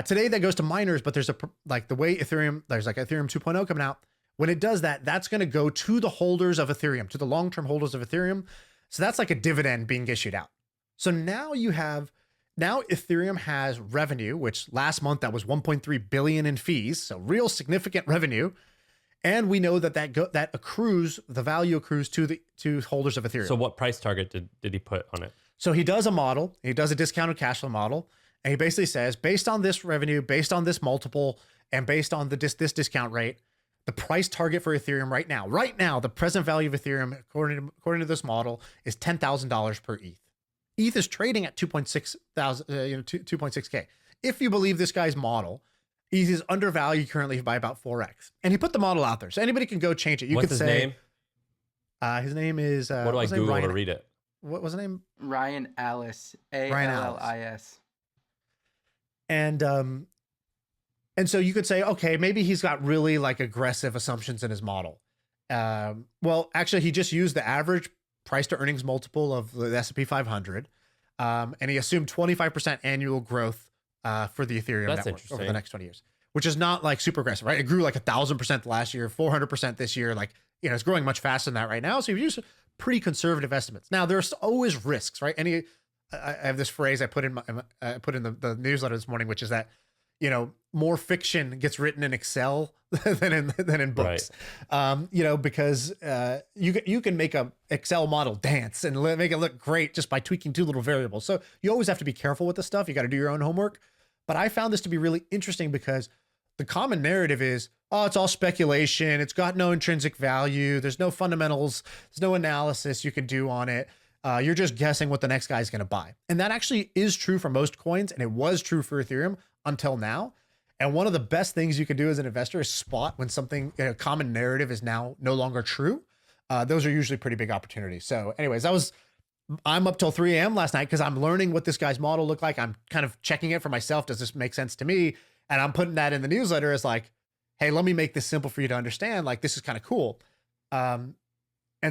Today that goes to miners, but there's the way Ethereum, there's like Ethereum 2.0 coming out. When it does that, that's going to go to the holders of Ethereum, to the long-term holders of Ethereum. So that's like a dividend being issued out. So now Ethereum has revenue, which last month that was 1.3 billion in fees. So real significant revenue. And we know that the value accrues to holders of Ethereum. So what price target did he put on it? So he does a model, he does a discounted cash flow model. And he basically says, based on this revenue, based on this multiple, and based on this discount rate, the price target for Ethereum right now, the present value of Ethereum, according to this model, is $10,000 per ETH. ETH is trading at 2.6K. If you believe this guy's model, ETH is undervalued currently by about 4x. And he put the model out there, so anybody can go change it. You What's could his say name? His name is. What do I Google to read it? What was his name? Ryan Allis. Allis. And so you could say, okay, maybe he's got really like aggressive assumptions in his model. Well, actually, he just used the average price to earnings multiple of the S&P 500, and he assumed 25% annual growth for the Ethereum network over the next 20 years, which is not like super aggressive, right? It grew like 1,000% last year, 400% this year. Like, it's growing much faster than that right now. So you've used pretty conservative estimates. Now, there's always risks, right? I have this phrase I put in the newsletter this morning, which is that, more fiction gets written in Excel than in books, right. Because you can make a Excel model dance and make it look great just by tweaking 2 little variables. So you always have to be careful with this stuff. You got to do your own homework. But I found this to be really interesting because the common narrative is, oh, it's all speculation. It's got no intrinsic value. There's no fundamentals. There's no analysis you can do on it. You're just guessing what the next guy is going to buy. And that actually is true for most coins. And it was true for Ethereum until now. And one of the best things you can do as an investor is spot when something, a common narrative is now no longer true. Those are usually pretty big opportunities. So anyways, I'm up till 3 a.m. last night because I'm learning what this guy's model looked like. I'm kind of checking it for myself. Does this make sense to me? And I'm putting that in the newsletter as like, hey, let me make this simple for you to understand. Like, this is kind of cool. And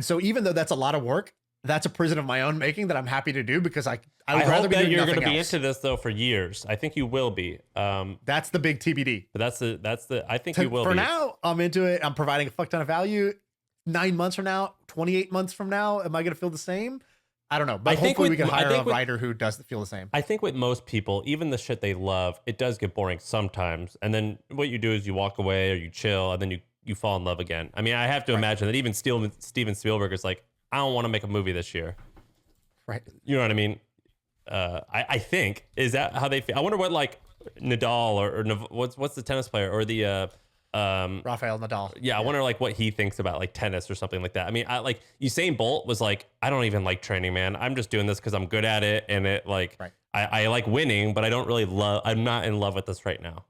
so even though that's a lot of work, that's a prison of my own making that I'm happy to do because I would rather be doing nothing else. I hope that you're going to be into this though for years. I think you will be. That's the big TBD. But I think you will be. For now, I'm into it. I'm providing a fuck ton of value. 9 months from now, 28 months from now, am I going to feel the same? I don't know. But hopefully we can hire a writer who does feel the same. I think with most people, even the shit they love, it does get boring sometimes. And then what you do is you walk away or you chill and then you fall in love again. I mean, I have to imagine that even Steven Spielberg is like, I don't want to make a movie this year. Right. You know what I mean? I think, is that how they feel? I wonder what like Nadal or what's the tennis player or the Rafael Nadal. Yeah, I wonder like what he thinks about like tennis or something like that. I mean, like Usain Bolt was like, I don't even like training, man. I'm just doing this because I'm good at it, and it like I like winning, but I don't really love. I'm not in love with this right now.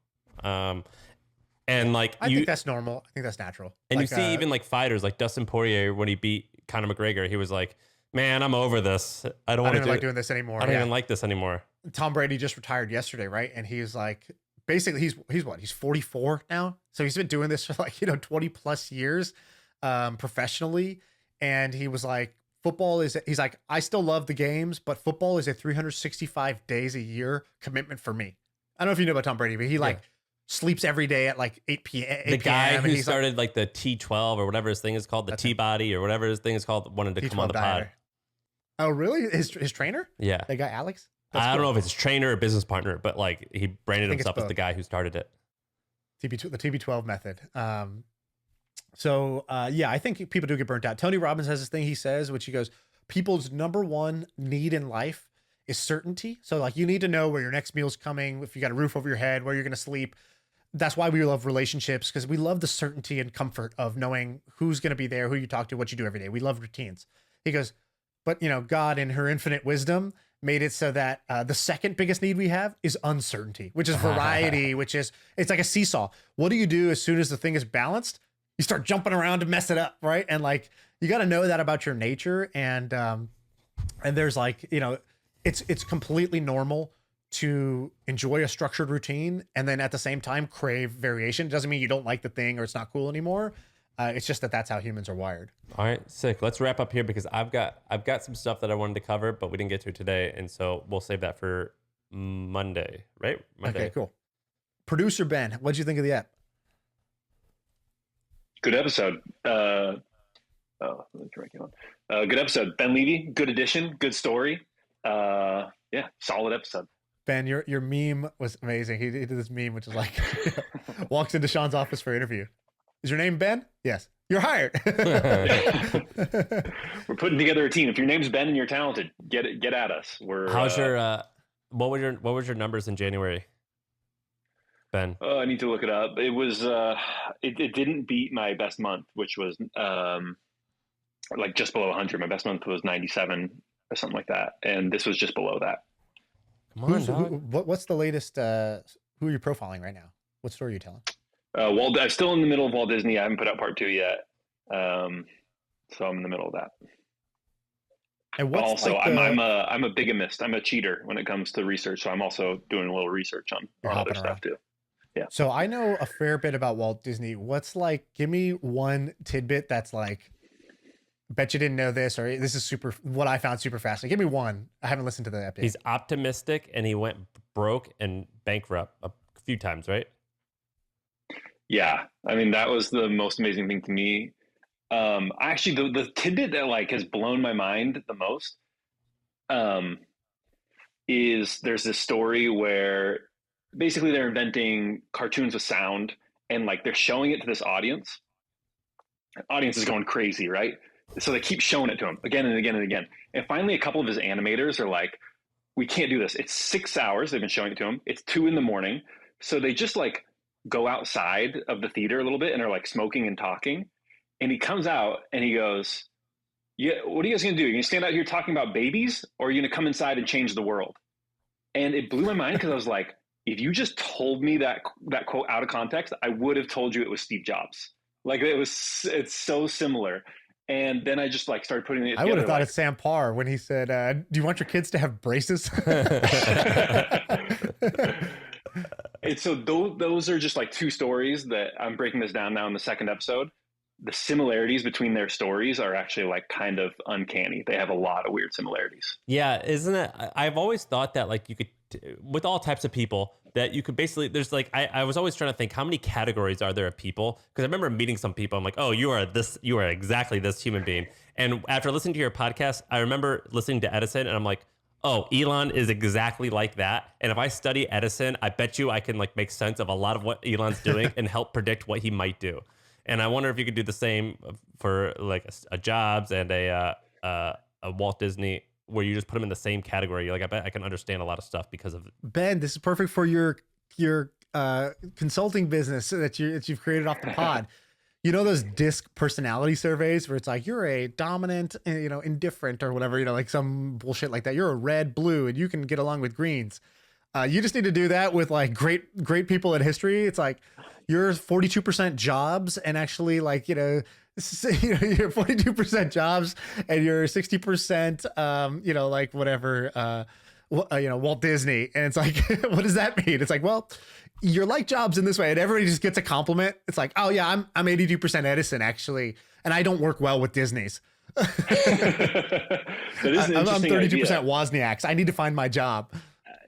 And like I think that's normal. I think that's natural. And like, you see even like fighters like Dustin Poirier when he beat Conor McGregor, he was like, "Man, I'm over this. I don't want to like doing this anymore. I don't even like this anymore." Tom Brady just retired yesterday, right? And he's like, basically, he's what? He's 44 now, so he's been doing this for like 20 plus years, professionally. And he was like, he's like, I still love the games, but football is a 365 days a year commitment for me. I don't know if you know about Tom Brady, but he like sleeps every day at like 8 p.m. The guy who started like the T12 or whatever his thing is called, the T-body or whatever his thing is called, wanted to come on the pod. Oh, really? His trainer? Yeah. The guy, Alex? I don't know if it's his trainer or business partner, but like he branded himself as the guy who started it. The TB12 method. I think people do get burnt out. Tony Robbins has this thing he says, which he goes, people's number one need in life is certainty. So like you need to know where your next meal's coming, if you got a roof over your head, where you're going to sleep. That's why we love relationships, because we love the certainty and comfort of knowing who's going to be there, who you talk to, what you do every day. We love routines. He goes, but God in her infinite wisdom made it so that the second biggest need we have is uncertainty, which is variety, it's like a seesaw. What do you do as soon as the thing is balanced? You start jumping around to mess it up, right? And like, you got to know that about your nature. And there's like, it's completely normal to enjoy a structured routine and then at the same time crave variation. It doesn't mean you don't like the thing or it's not cool anymore. It's just that's how humans are wired. All right, sick. Let's wrap up here because I've got some stuff that I wanted to cover, but we didn't get to today, and so we'll save that for Monday, right? Monday. Okay, cool. Producer Ben, what'd you think of the app? Good episode. Good episode. Ben Levy, good addition, good story. Solid episode. Ben, your meme was amazing. He did this meme, which is like, walks into Shaan's office for an interview. Is your name Ben? Yes. You're hired. We're putting together a team. If your name's Ben and you're talented, get at us. How's your what was your numbers in January, Ben? I need to look it up. It was it didn't beat my best month, which was like just below 100. My best month was 97 or something like that, and this was just below that. Come on, dog. What's the latest? Who are you profiling right now? What story are you telling? I'm still in the middle of Walt Disney. I haven't put out part 2 yet, so I'm in the middle of that. And but also, like I'm a bigamist. I'm a cheater when it comes to research, so I'm also doing a little research on other stuff too. Yeah. So I know a fair bit about Walt Disney. What's like? Give me one tidbit that's like, bet you didn't know this, or this is super. What I found super fascinating. Give me one. I haven't listened to the episode. He's optimistic, and he went broke and bankrupt a few times, right? Yeah, I mean that was the most amazing thing to me. Actually, the tidbit that like has blown my mind the most, is there's this story where basically they're inventing cartoons with sound, and like they're showing it to this audience. The audience is going crazy, right? So they keep showing it to him again and again and again. And finally, a couple of his animators are like, "We can't do this. It's 6 hours. They've been showing it to him. It's 2 a.m. So they just like go outside of the theater a little bit and are like smoking and talking. And he comes out and he goes, "Yeah, what are you guys going to do? You're going to stand out here talking about babies, or are you going to come inside and change the world?" And it blew my mind because I was like, if you just told me that quote out of context, I would have told you it was Steve Jobs. Like it's so similar. And then I just like started putting it together. I would have thought like, it's Sam Parr when he said, "Do you want your kids to have braces?" And so those are just like 2 stories that I'm breaking this down now in the second episode. The similarities between their stories are actually like kind of uncanny. They have a lot of weird similarities. Yeah, isn't it? I've always thought that like you could, with all types of people, that you could basically, there's like, I was always trying to think how many categories are there of people? Because I remember meeting some people, I'm like, oh, you are exactly this human being. And after listening to your podcast, I remember listening to Edison and I'm like, oh, Elon is exactly like that. And if I study Edison, I bet you I can like make sense of a lot of what Elon's doing and help predict what he might do. And I wonder if you could do the same for like a Jobs and a Walt Disney, where you just put them in the same category. Like I bet I can understand a lot of stuff because of Ben, this is perfect for your consulting business that you've created off the pod. You know those DISC personality surveys where it's like you're a dominant, indifferent or whatever, like some bullshit like that. You're a red, blue, and you can get along with greens. You just need to do that with like great people in history. It's like you're 42% Jobs, and actually like you're 42% Jobs, and you're 60% like whatever Walt Disney, and it's like what does that mean? It's like, well, you're like Jobs in this way, and everybody just gets a compliment. It's like, oh yeah, I'm 82% Edison actually, and I don't work well with Disney's. I'm 32% Wozniaks. I need to find my job.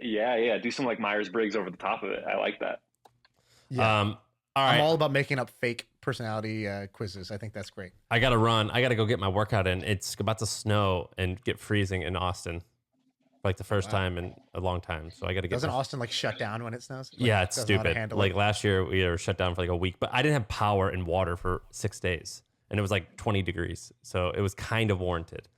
Yeah. Do some like Myers-Briggs over the top of it. I like that. Yeah. All right. I'm all about making up fake personality quizzes. I think that's great. I got to run. I got to go get my workout in. It's about to snow and get freezing in Austin. Like the first time in a long time. So I got to get. Doesn't Austin like shut down when it snows? Like, yeah, it's stupid. Like last year we were shut down for like a week, but I didn't have power and water for 6 days. And it was like 20 degrees. So it was kind of warranted.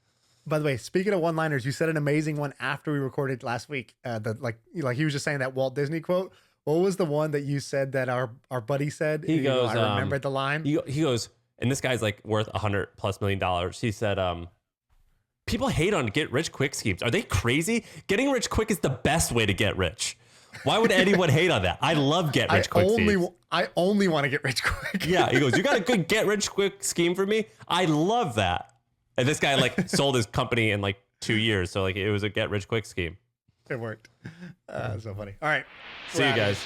By the way, speaking of one-liners, you said an amazing one after we recorded last week. Like he was just saying that Walt Disney quote. What was the one that you said that our buddy said? He goes, I remembered the line. He goes, and this guy's like worth $100+ million. He said, people hate on get rich quick schemes. Are they crazy? Getting rich quick is the best way to get rich. Why would anyone hate on that? I love get rich quick schemes. I only want to get rich quick. Yeah. He goes, you got a good get rich quick scheme for me? I love that. And this guy like sold his company in like 2 years. So like it was a get rich quick scheme. It worked. So funny. All right. See you guys.